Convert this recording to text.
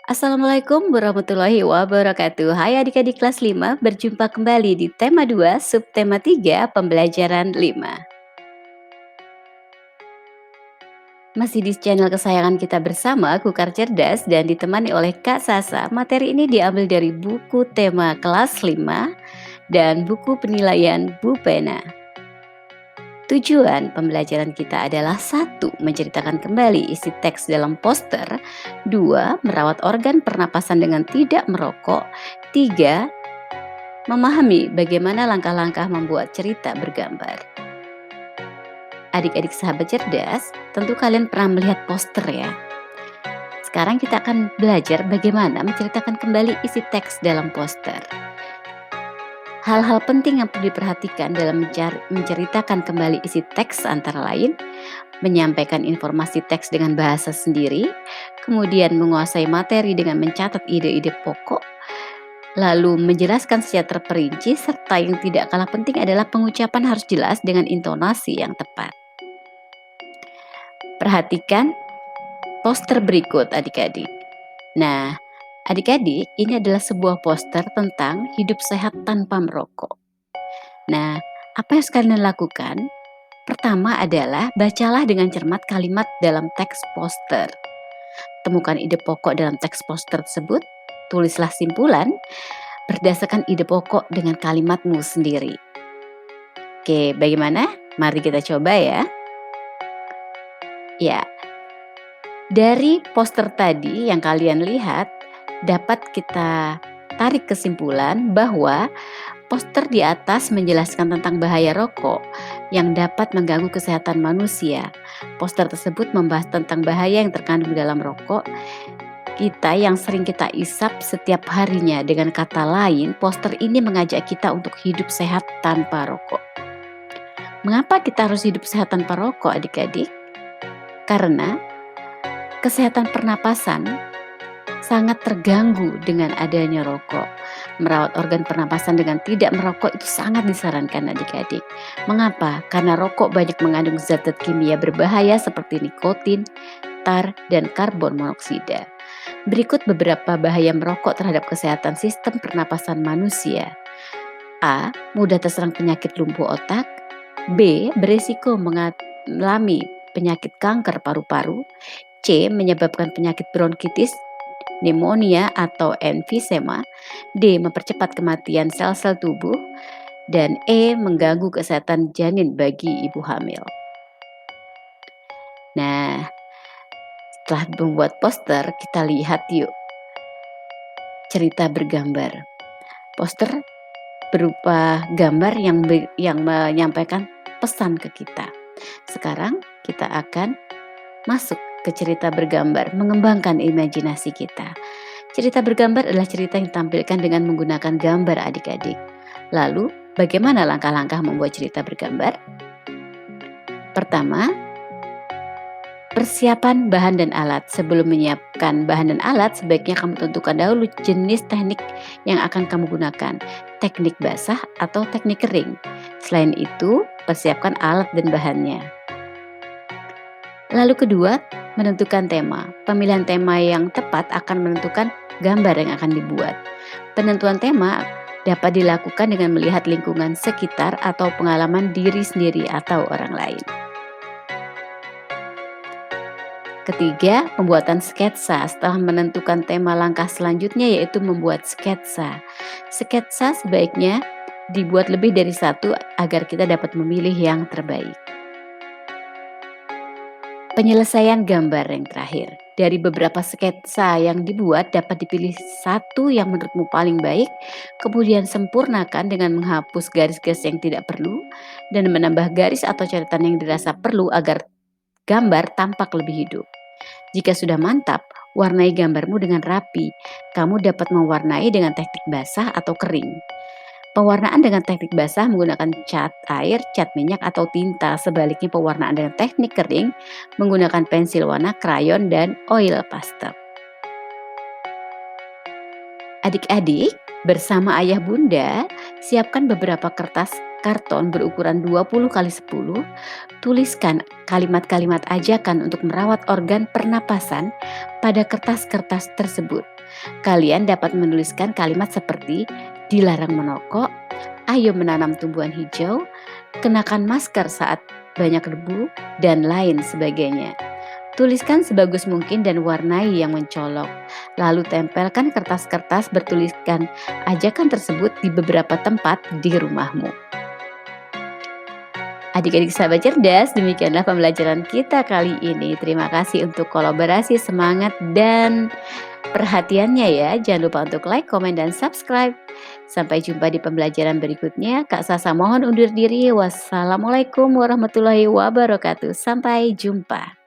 Assalamualaikum warahmatullahi wabarakatuh. Hai adik-adik kelas 5, berjumpa kembali di tema 2, subtema 3, pembelajaran 5. Masih di channel kesayangan kita bersama, Kukar Cerdas, dan ditemani oleh Kak Sasa. Materi ini diambil dari buku tema kelas 5 dan buku penilaian Bu Pena. Tujuan pembelajaran kita adalah: 1. Menceritakan kembali isi teks dalam poster. 2. Merawat organ pernapasan dengan tidak merokok. 3. Memahami bagaimana langkah-langkah membuat cerita bergambar. Adik-adik sahabat cerdas, tentu kalian pernah melihat poster ya. Sekarang kita akan belajar bagaimana menceritakan kembali isi teks dalam poster. Hal-hal penting yang perlu diperhatikan dalam menceritakan kembali isi teks antara lain: menyampaikan informasi teks dengan bahasa sendiri, kemudian menguasai materi dengan mencatat ide-ide pokok, lalu menjelaskan secara terperinci, serta yang tidak kalah penting adalah pengucapan harus jelas dengan intonasi yang tepat. Perhatikan poster berikut adik-adik. Nah, adik-adik, ini adalah sebuah poster tentang hidup sehat tanpa merokok. Nah, apa yang harus kalian lakukan? Pertama adalah bacalah dengan cermat kalimat dalam teks poster. Temukan ide pokok dalam teks poster tersebut, tulislah simpulan berdasarkan ide pokok dengan kalimatmu sendiri. Oke, bagaimana? Mari kita coba ya. Ya, dari poster tadi yang kalian lihat, dapat kita tarik kesimpulan bahwa poster di atas menjelaskan tentang bahaya rokok yang dapat mengganggu kesehatan manusia. Poster tersebut membahas tentang bahaya yang terkandung dalam rokok kita yang sering kita isap setiap harinya. Dengan kata lain, poster ini mengajak kita untuk hidup sehat tanpa rokok. Mengapa kita harus hidup sehat tanpa rokok, adik-adik? Karena kesehatan pernapasan sangat terganggu dengan adanya rokok. Merawat organ pernapasan dengan tidak merokok itu sangat disarankan adik-adik. Mengapa? Karena rokok banyak mengandung zat-zat kimia berbahaya seperti nikotin, tar, dan karbon monoksida. Berikut beberapa bahaya merokok terhadap kesehatan sistem pernapasan manusia. A. Mudah terserang penyakit lumpuh otak. B. Beresiko mengalami penyakit kanker paru-paru. C. Menyebabkan penyakit bronkitis, pneumonia atau emfisema. D. Mempercepat kematian sel-sel tubuh. Dan E. Mengganggu kesehatan janin bagi ibu hamil. Nah, setelah membuat poster, kita lihat yuk cerita bergambar. Poster berupa gambar yang menyampaikan pesan ke kita. Sekarang kita akan masuk ke cerita bergambar, mengembangkan imajinasi kita. Cerita bergambar adalah cerita yang ditampilkan dengan menggunakan gambar adik-adik. Lalu, bagaimana langkah-langkah membuat cerita bergambar? Pertama, persiapan bahan dan alat. Sebelum menyiapkan bahan dan alat, sebaiknya kamu tentukan dahulu jenis teknik yang akan kamu gunakan, teknik basah atau teknik kering. Selain itu, persiapkan alat dan bahannya. Lalu kedua, menentukan tema. Pemilihan tema yang tepat akan menentukan gambar yang akan dibuat. Penentuan tema dapat dilakukan dengan melihat lingkungan sekitar atau pengalaman diri sendiri atau orang lain. Ketiga, pembuatan sketsa. Setelah menentukan tema, langkah selanjutnya yaitu membuat sketsa. Sketsa sebaiknya dibuat lebih dari satu agar kita dapat memilih yang terbaik. Penyelesaian gambar yang terakhir. Dari beberapa sketsa yang dibuat, dapat dipilih satu yang menurutmu paling baik, kemudian sempurnakan dengan menghapus garis-garis yang tidak perlu dan menambah garis atau catatan yang dirasa perlu agar gambar tampak lebih hidup. Jika sudah mantap, warnai gambarmu dengan rapi. Kamu dapat mewarnai dengan teknik basah atau kering. Pewarnaan dengan teknik basah menggunakan cat air, cat minyak, atau tinta. Sebaliknya, pewarnaan dengan teknik kering menggunakan pensil warna, krayon, dan oil pastel. Adik-adik, bersama ayah bunda, siapkan beberapa kertas karton berukuran 20 x 10. Tuliskan kalimat-kalimat ajakan untuk merawat organ pernapasan pada kertas-kertas tersebut. Kalian dapat menuliskan kalimat seperti dilarang merokok, ayo menanam tumbuhan hijau, kenakan masker saat banyak debu, dan lain sebagainya. Tuliskan sebagus mungkin dan warnai yang mencolok. Lalu tempelkan kertas-kertas bertuliskan ajakan tersebut di beberapa tempat di rumahmu. Adik-adik sahabat cerdas, demikianlah pembelajaran kita kali ini. Terima kasih untuk kolaborasi, semangat, dan perhatiannya ya. Jangan lupa untuk like, komen, dan subscribe. Sampai jumpa di pembelajaran berikutnya. Kak Sasa mohon undur diri. Wassalamualaikum warahmatullahi wabarakatuh. Sampai jumpa.